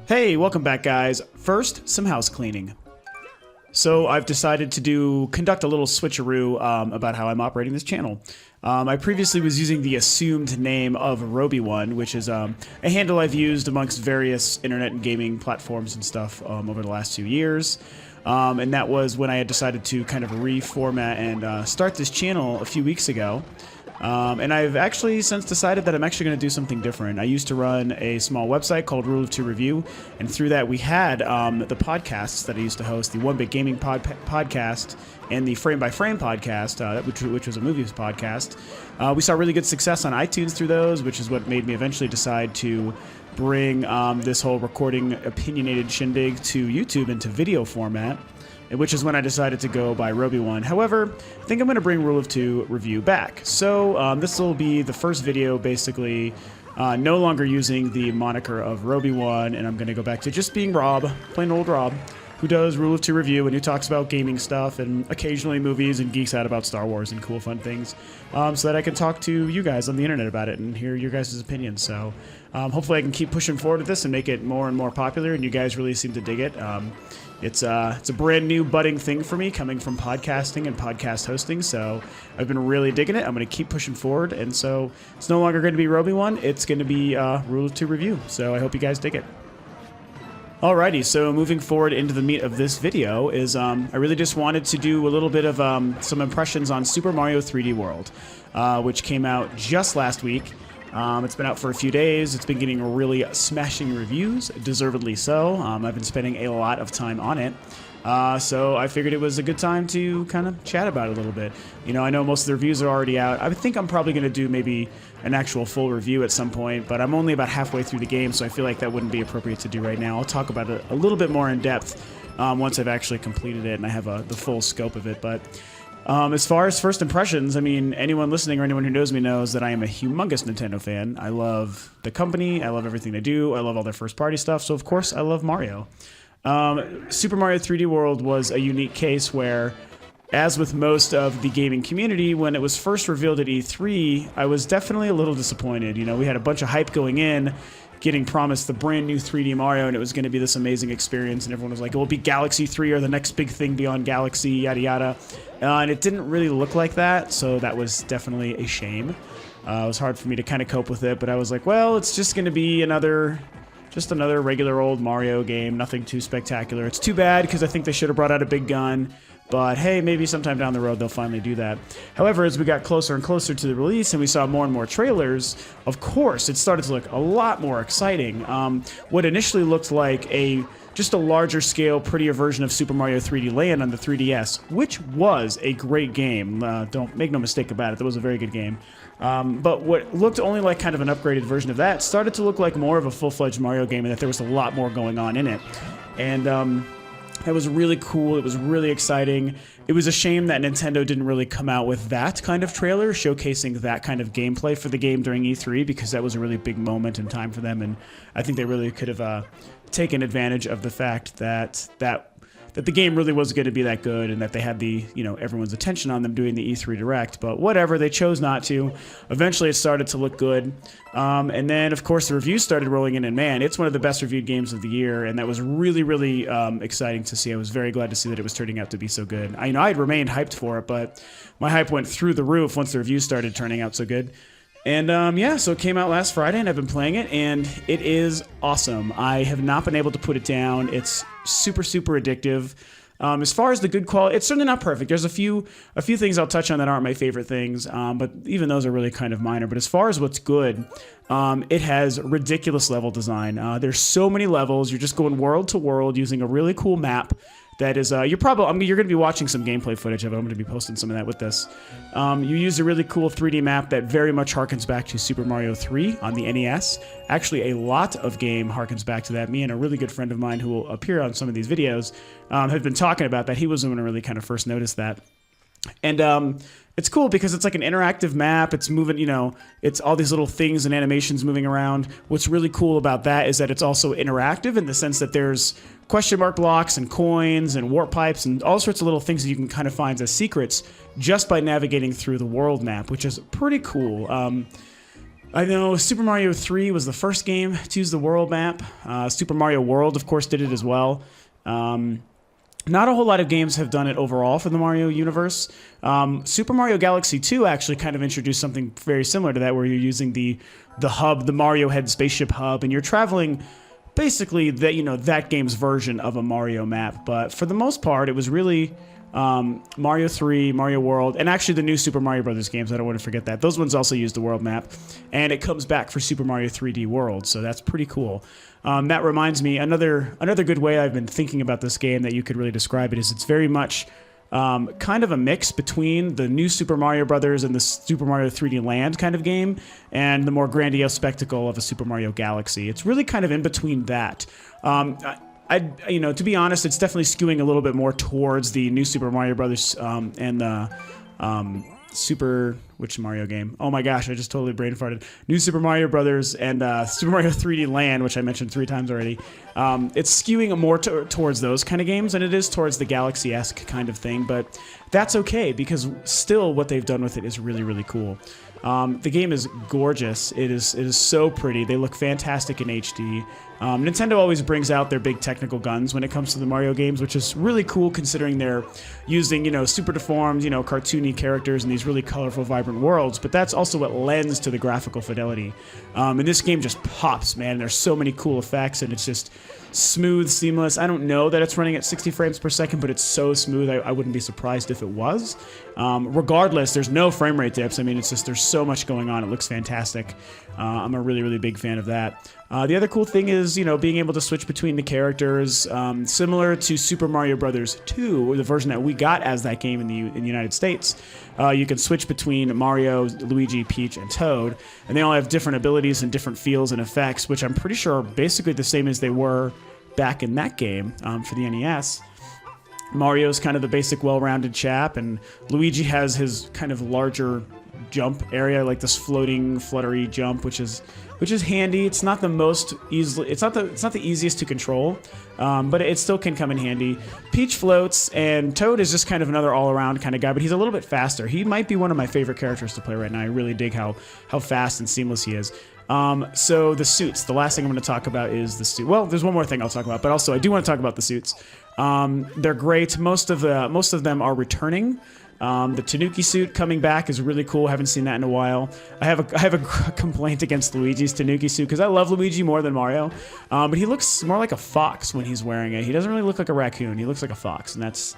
Hey, welcome back, guys. First, some house cleaning. So I've decided to conduct a little switcheroo about how I'm operating this channel. I previously was using the assumed name of Roby1, which is a handle I've used amongst various internet and gaming platforms and stuff over the last 2 years. And that was when I had decided to kind of reformat and start this channel a few weeks ago. And I've actually since decided that I'm actually going to do something different. I used to run a small website called Rule of Two Review, and through that we had the podcasts that I used to host, the One Big Gaming podcast and the Frame by Frame podcast, which was a movies podcast. We saw really good success on iTunes through those, which is what made me eventually decide to bring this whole recording opinionated shindig to YouTube into video format, which is when I decided to go by Roby1. However, I think I'm going to bring Rule of Two Review back. So this will be the first video, basically, no longer using the moniker of Roby1, and I'm going to go back to just being Rob, plain old Rob, who does Rule of Two Review and who talks about gaming stuff and occasionally movies and geeks out about Star Wars and cool fun things, so that I can talk to you guys on the internet about it and hear your guys' opinions. So hopefully I can keep pushing forward with this and make it more and more popular, and you guys really seem to dig it. It's a brand new budding thing for me coming from podcasting and podcast hosting, so I've been really digging it. I'm going to keep pushing forward, and so it's no longer going to be Roby1, it's going to be Rule of Two Review, so I hope you guys dig it. Alrighty, so moving forward into the meat of this video is I really just wanted to do a little bit of some impressions on Super Mario 3D World, which came out just last week. It's been out for a few days. It's been getting really smashing reviews, deservedly so. I've been spending a lot of time on it. So I figured it was a good time to kind of chat about it a little bit. You know, I know most of the reviews are already out. I think I'm probably going to do maybe an actual full review at some point, but I'm only about halfway through the game, so I feel like that wouldn't be appropriate to do right now. I'll talk about it a little bit more in depth once I've actually completed it and I have the full scope of it. But as far as first impressions, I mean, anyone listening or anyone who knows me knows that I am a humongous Nintendo fan. I love the company. I love everything they do. I love all their first-party stuff. So, of course, I love Mario. Super Mario 3D World was a unique case where, as with most of the gaming community, when it was first revealed at E3, I was definitely a little disappointed. You know, we had a bunch of hype going in, getting promised the brand new 3D Mario, and it was going to be this amazing experience, and everyone was like, it will be Galaxy 3 or the next big thing beyond Galaxy, yada yada. And it didn't really look like that, so that was definitely a shame. It was hard for me to kind of cope with it, but I was like, well, it's just going to be just another regular old Mario game, nothing too spectacular. It's too bad, because I think they should have brought out a big gun. But hey, maybe sometime down the road they'll finally do that. However, as we got closer and closer to the release and we saw more and more trailers, of course, it started to look a lot more exciting. What initially looked like just a larger scale, prettier version of Super Mario 3D Land on the 3DS, which was a great game. Don't make no mistake about it, that was a very good game. But what looked only like kind of an upgraded version of that started to look like more of a full-fledged Mario game, and that there was a lot more going on in it. And it was really cool. It was really exciting. It was a shame that Nintendo didn't really come out with that kind of trailer showcasing that kind of gameplay for the game during E3, because that was a really big moment in time for them, and I think they really could have taken advantage of the fact that the game really was going to be that good, and that they had everyone's attention on them doing the E3 Direct. But whatever, they chose not to. Eventually it started to look good. And then, of course, the reviews started rolling in, and man, it's one of the best reviewed games of the year, and that was really, really exciting to see. I was very glad to see that it was turning out to be so good. I had remained hyped for it, but my hype went through the roof once the reviews started turning out so good. And yeah, so it came out last Friday, and I've been playing it, and it is awesome. I have not been able to put it down. It's super, super addictive. As far as the good quality, it's certainly not perfect. There's a few things I'll touch on that aren't my favorite things, but even those are really kind of minor. But as far as what's good, it has ridiculous level design. There's so many levels. You're just going world to world using a really cool map. That is, you're going to be watching some gameplay footage of it. I'm going to be posting some of that with this. You use a really cool 3D map that very much harkens back to Super Mario 3 on the NES. Actually, a lot of game harkens back to that. Me and a really good friend of mine who will appear on some of these videos have been talking about that. He was the one who really kind of first noticed that. And it's cool because it's like an interactive map. It's moving, it's all these little things and animations moving around. What's really cool about that is that it's also interactive in the sense that there's question mark blocks and coins and warp pipes and all sorts of little things that you can kind of find as secrets just by navigating through the world map, which is pretty cool. I know Super Mario 3 was the first game to use the world map. Super Mario World, of course, did it as well. Not a whole lot of games have done it overall for the Mario universe. Super Mario Galaxy 2 actually kind of introduced something very similar to that, where you're using the hub, the Mario Head spaceship hub, and you're traveling basically that game's version of a Mario map. But for the most part, it was really Mario 3, Mario World, and actually the new Super Mario Brothers games. I don't want to forget that. Those ones also use the world map, and it comes back for Super Mario 3D World, so that's pretty cool. That reminds me, another good way I've been thinking about this game that you could really describe it is it's very much kind of a mix between the new Super Mario Brothers and the Super Mario 3D Land kind of game, and the more grandiose spectacle of a Super Mario Galaxy. It's really kind of in between that. To be honest, it's definitely skewing a little bit more towards the new Super Mario Brothers and the which Mario game? Oh my gosh, I just totally brain farted. New Super Mario Brothers and Super Mario 3D Land, which I mentioned 3 times already. It's skewing more towards those kind of games than it is towards the Galaxy-esque kind of thing, but that's okay because still what they've done with it is really, really cool. The game is gorgeous. It is so pretty. They look fantastic in HD. Nintendo always brings out their big technical guns when it comes to the Mario games, which is really cool considering they're using, super deformed, cartoony characters in these really colorful, vibrant worlds. But that's also what lends to the graphical fidelity. And this game just pops, man. There's so many cool effects, and it's just smooth, seamless. I don't know that it's running at 60 frames per second, but it's so smooth, I wouldn't be surprised if it was. Regardless, there's no frame rate dips. I mean, it's just there's so much going on. It looks fantastic. I'm a really, really big fan of that. The other cool thing is, being able to switch between the characters, similar to Super Mario Bros. 2, or the version that we got as that game in the United States. You can switch between Mario, Luigi, Peach, and Toad, and they all have different abilities and different feels and effects, which I'm pretty sure are basically the same as they were back in that game for the NES. Mario's kind of the basic well-rounded chap, and Luigi has his kind of larger jump area, like this floating, fluttery jump, which is handy. It's not the most easily, it's not the easiest to control, but it still can come in handy. Peach floats, and Toad is just kind of another all-around kind of guy, but he's a little bit faster. He might be one of my favorite characters to play right now. I really dig how fast and seamless he is. So the suits. The last thing I'm going to talk about is the suit. Well, there's one more thing I'll talk about, but also I do want to talk about the suits. They're great. Most of them are returning. The Tanuki suit coming back is really cool. Haven't seen that in a while. I have a complaint against Luigi's Tanuki suit because I love Luigi more than Mario, but he looks more like a fox when he's wearing it. He doesn't really look like a raccoon. He looks like a fox, and that's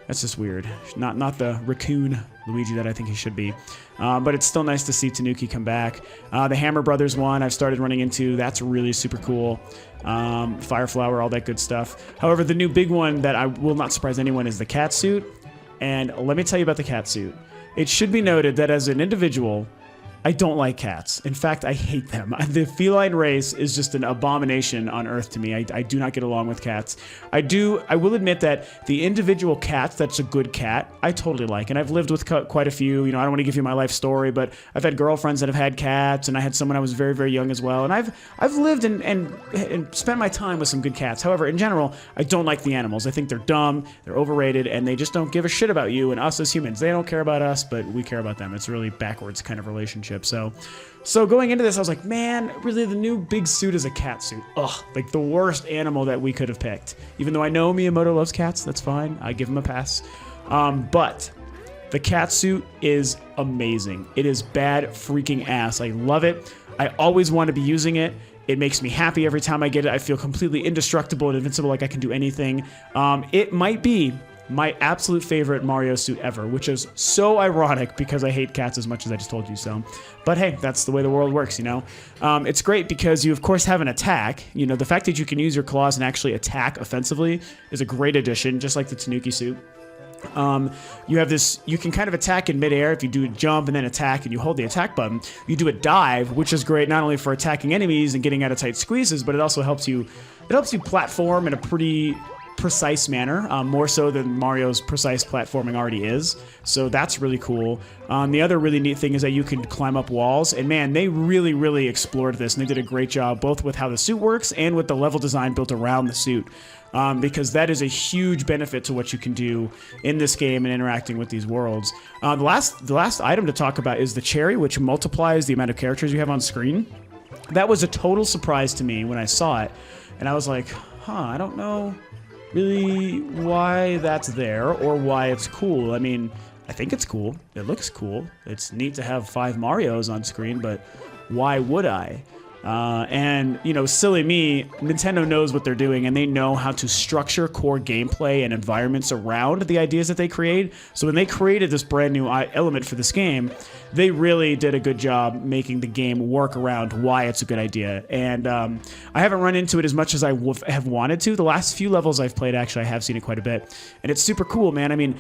just weird. Not the raccoon Luigi that I think he should be. But it's still nice to see Tanuki come back. The Hammer Brothers one I've started running into. That's really super cool. Fire Flower, all that good stuff. However, the new big one that I will not surprise anyone is the cat suit. And let me tell you about the cat suit. It should be noted that as an individual, I don't like cats. In fact, I hate them. The feline race is just an abomination on Earth to me. I do not get along with cats. I will admit that the individual cat that's a good cat, I totally like. And I've lived with quite a few. I don't want to give you my life story, but I've had girlfriends that have had cats, and I had some when I was very, very young as well. And I've lived and spent my time with some good cats. However, in general, I don't like the animals. I think they're dumb, they're overrated, and they just don't give a shit about you and us as humans. They don't care about us, but we care about them. It's a really backwards kind of relationship. So going into this, I was like, man, really the new big suit is a cat suit. Ugh, like the worst animal that we could have picked. Even though I know Miyamoto loves cats, that's fine. I give him a pass. But the cat suit is amazing. It is bad freaking ass. I love it. I always want to be using it. It makes me happy every time I get it. I feel completely indestructible and invincible, like I can do anything. It might be my absolute favorite Mario suit ever, which is so ironic because I hate cats as much as I just told you so. But hey, that's the way the world works, It's great because you, of course, have an attack. The fact that you can use your claws and actually attack offensively is a great addition, just like the Tanuki suit. You have this, you can kind of attack in midair if you do a jump and then attack and you hold the attack button. You do a dive, which is great not only for attacking enemies and getting out of tight squeezes, but it also helps you platform in a pretty precise manner, more so than Mario's precise platforming already is. So that's really cool. The other really neat thing is that you can climb up walls, and man, they really, really explored this, and they did a great job both with how the suit works and with the level design built around the suit. Because that is a huge benefit to what you can do in this game and interacting with these worlds. The last item to talk about is the cherry, which multiplies the amount of characters you have on screen. That was a total surprise to me when I saw it, and I was like, I don't know really why that's there or why it's cool. I mean, I think it's cool. It looks cool. It's neat to have 5 Marios on screen, but why would I? And, you know, silly me, Nintendo knows what they're doing, and they know how to structure core gameplay and environments around the ideas that they create. So when they created this brand new element for this game, they really did a good job making the game work around why it's a good idea. And I haven't run into it as much as I have wanted to. The last few levels I've played, actually, I have seen it quite a bit. And it's super cool, man. I mean,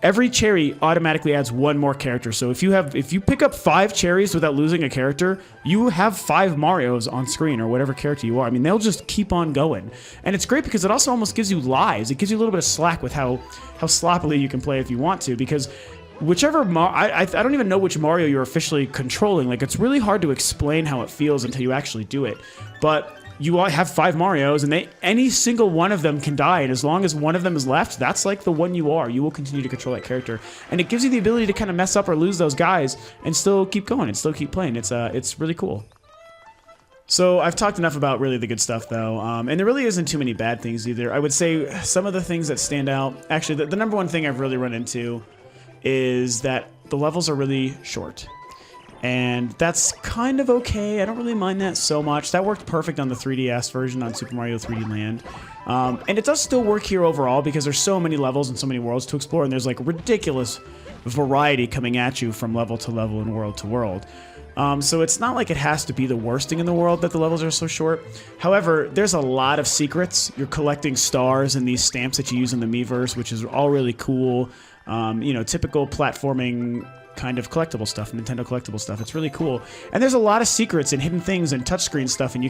every cherry automatically adds 1 more character. So if you pick up 5 cherries without losing a character, you have 5 Marios on screen, or whatever character you are. I mean, they'll just keep on going. And it's great because it also almost gives you lives. It gives you a little bit of slack with how sloppily you can play if you want to, because whichever I don't even know which Mario you're officially controlling. Like, it's really hard to explain how it feels until you actually do it. But you all have 5 Marios, and any single one of them can die, and as long as one of them is left, that's like the one you are. You will continue to control that character, and it gives you the ability to kind of mess up or lose those guys and still keep going and still keep playing. It's really cool. So I've talked enough about really the good stuff, though, and there really isn't too many bad things either. I would say some of the things that stand out, actually, the number one thing I've really run into is that the levels are really short. And that's kind of okay. I don't really mind that so much. That worked perfect on the 3DS version on Super Mario 3D Land. And it does still work here overall because there's so many levels and so many worlds to explore, and there's like ridiculous variety coming at you from level to level and world to world. So it's not like it has to be the worst thing in the world that the levels are so short. However, there's a lot of secrets. You're collecting stars and these stamps that you use in the Miiverse, which is all really cool. You know, typical platforming kind of collectible stuff, Nintendo collectible stuff. It's really cool. And there's a lot of secrets and hidden things and touchscreen stuff, and you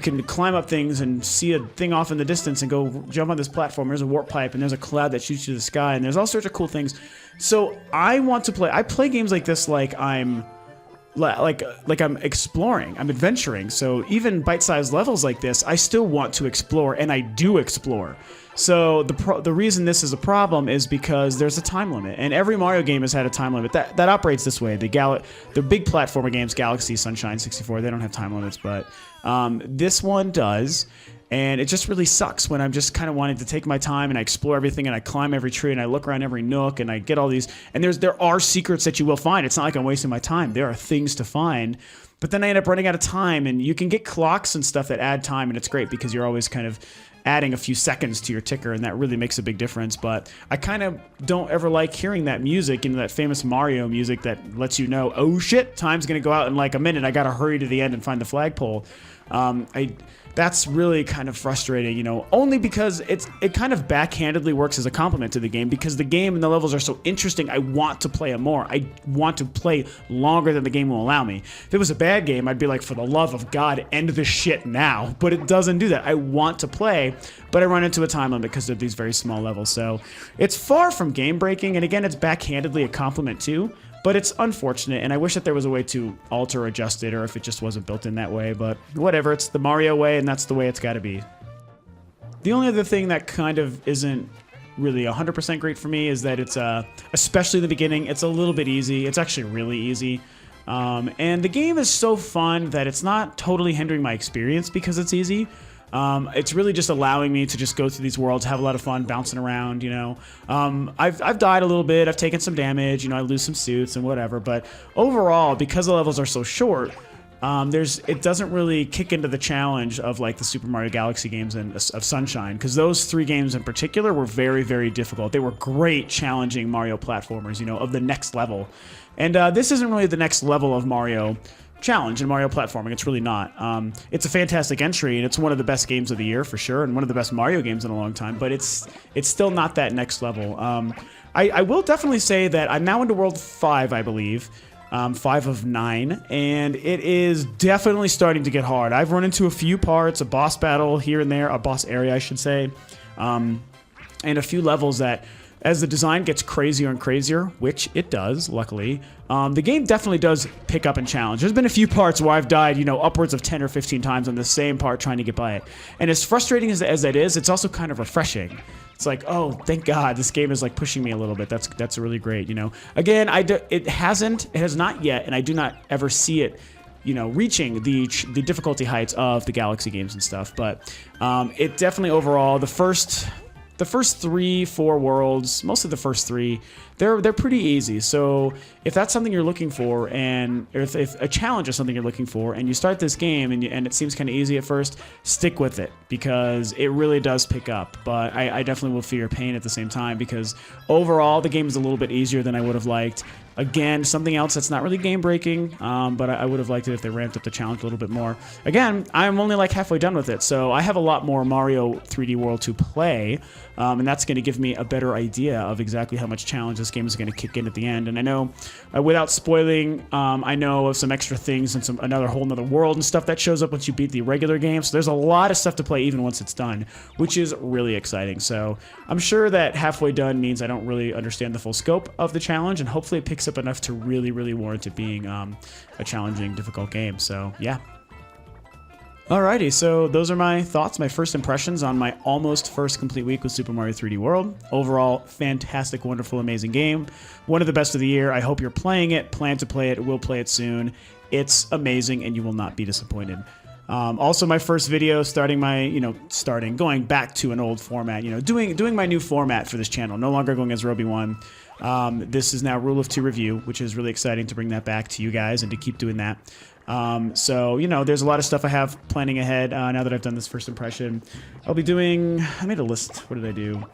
can climb up things and see a thing off in the distance and go jump on this platform. There's a warp pipe, and there's a cloud that shoots you to the sky, and there's all sorts of cool things. So I play games like this like I'm exploring, I'm adventuring. So even bite-sized levels like this, I still want to explore, and I do explore. So the reason this is a problem is because there's a time limit, and every Mario game has had a time limit that operates this way. The big platformer games, Galaxy, Sunshine 64, they don't have time limits, but this one does. And it just really sucks when I'm just kind of wanting to take my time and I explore everything and I climb every tree and I look around every nook and I get all these. And there are secrets that you will find. It's not like I'm wasting my time. There are things to find. But then I end up running out of time, and you can get clocks and stuff that add time, and it's great because you're always kind of adding a few seconds to your ticker, and that really makes a big difference. But I kind of don't ever like hearing that music, that famous Mario music that lets you know, oh shit, time's gonna go out in like a minute. I gotta hurry to the end and find the flagpole. That's really kind of frustrating, only because it kind of backhandedly works as a compliment to the game, because the game and the levels are so interesting. I want to play it more. I want to play longer than the game will allow me. If it was a bad game, I'd be like, for the love of God, end this shit now. But it doesn't do that. I want to play, but I run into a time limit because of these very small levels. So it's far from game breaking, and again, it's backhandedly a compliment too. But it's unfortunate, and I wish that there was a way to alter or adjust it, or if it just wasn't built in that way. But whatever, it's the Mario way, and that's the way it's got to be. The only other thing that kind of isn't really 100% great for me is that it's, especially in the beginning, it's a little bit easy. It's actually really easy. And the game is so fun that it's not totally hindering my experience because it's easy. It's really just allowing me to just go through these worlds, have a lot of fun bouncing around, I've died a little bit, I've taken some damage, I lose some suits and whatever, but overall, because the levels are so short, it doesn't really kick into the challenge of like the Super Mario Galaxy games and of Sunshine, because those 3 games in particular were very, very difficult. They were great, challenging Mario platformers, of the next level. And this isn't really the next level of Mario challenge in Mario platforming. It's really not. It's a fantastic entry, and it's one of the best games of the year for sure, and one of the best Mario games in a long time, but it's still not that next level. I will definitely say that I'm now into World 5, I believe, 5 of 9, and it is definitely starting to get hard. I've run into a few parts, a boss battle here and there, a boss area, I should say, and a few levels that, as the design gets crazier and crazier, which it does, luckily, the game definitely does pick up and challenge. There's been a few parts where I've died, you know, upwards of 10 or 15 times on the same part trying to get by it. And as frustrating as that is, it's also kind of refreshing. It's like, oh, thank God, this game is like pushing me a little bit. That's really great, you know. Again, it has not yet, and I do not ever see it, you know, reaching the difficulty heights of the Galaxy games and stuff. But it definitely overall, the first 3-4 worlds, most of the first 3, they're pretty easy. So if that's something you're looking for, and if a challenge is something you're looking for, and you start this game and it seems kind of easy at first, stick with it, because it really does pick up. But I definitely will feel your pain at the same time, because overall the game is a little bit easier than I would have liked. Again, something else that's not really game-breaking, but I would have liked it if they ramped up the challenge a little bit more. Again, I'm only like halfway done with it, so I have a lot more Mario 3D World to play, and that's going to give me a better idea of exactly how much challenge this game is going to kick in at the end. And I know, without spoiling, I know of some extra things and another whole nother world and stuff that shows up once you beat the regular game, so there's a lot of stuff to play even once it's done, which is really exciting. So I'm sure that halfway done means I don't really understand the full scope of the challenge, and hopefully it picks up enough to really warrant it being a challenging, difficult game. So yeah. Alrighty, so those are my thoughts, my first impressions on my almost first complete week with Super Mario 3D World. Overall, fantastic, wonderful, amazing game. One of the best of the year. I hope you're playing it, plan to play it, will play it soon. It's amazing, and you will not be disappointed. Also, my first video, going back to an old format, doing my new format for this channel, no longer going as Roby1. This is now Rule of 2 review, which is really exciting to bring that back to you guys and to keep doing that. So, there's a lot of stuff I have planning ahead now that I've done this first impression. I made a list. What did I do?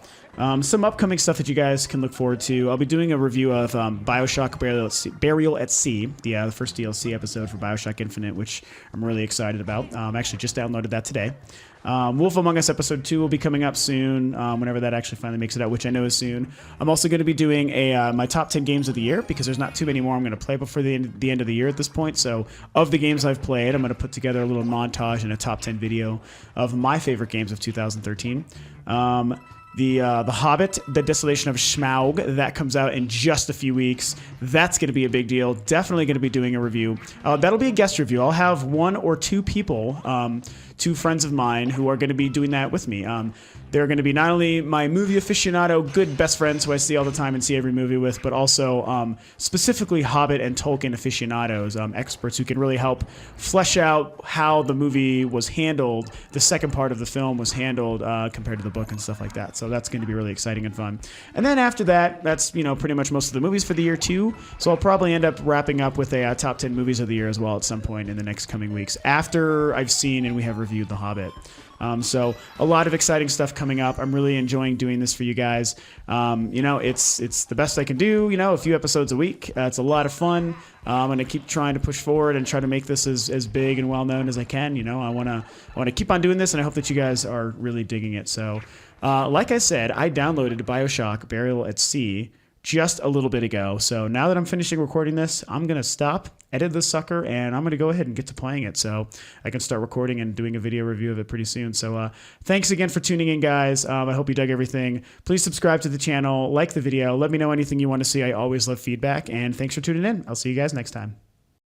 Some upcoming stuff that you guys can look forward to. I'll be doing a review of BioShock Burial at Sea, the first DLC episode for BioShock Infinite, which I'm really excited about. Actually just downloaded that today. Wolf Among Us Episode 2 will be coming up soon, whenever that actually finally makes it out, which I know is soon. I'm also going to be doing my top 10 games of the year, because there's not too many more I'm going to play before the end of the year at this point. So of the games I've played, I'm going to put together a little montage and a top 10 video of my favorite games of 2013. The Hobbit, The Desolation of Smaug, that comes out in just a few weeks. That's going to be a big deal. Definitely going to be doing a review. That'll be a guest review. I'll have 1 or 2 people, 2 friends of mine, who are going to be doing that with me. They're going to be not only my movie aficionado, good best friends who I see all the time and see every movie with, but also specifically Hobbit and Tolkien aficionados, experts who can really help flesh out how the movie was handled, the second part of the film was handled compared to the book and stuff like that. So that's going to be really exciting and fun. And then after that, that's pretty much most of the movies for the year too. So I'll probably end up wrapping up with a top 10 movies of the year as well at some point in the next coming weeks, after I've seen and we have reviewed The Hobbit. So a lot of exciting stuff coming up. I'm really enjoying doing this for you guys. It's the best I can do, a few episodes a week. It's a lot of fun. I'm going to keep trying to push forward and try to make this as big and well known as I can. I want to keep on doing this, and I hope that you guys are really digging it. So, like I said, I downloaded BioShock Burial at Sea just a little bit ago. So now that I'm finishing recording this, I'm going to stop, edit this sucker, and I'm going to go ahead and get to playing it. So I can start recording and doing a video review of it pretty soon. So thanks again for tuning in, guys. I hope you dug everything. Please subscribe to the channel, like the video, let me know anything you want to see. I always love feedback, and thanks for tuning in. I'll see you guys next time.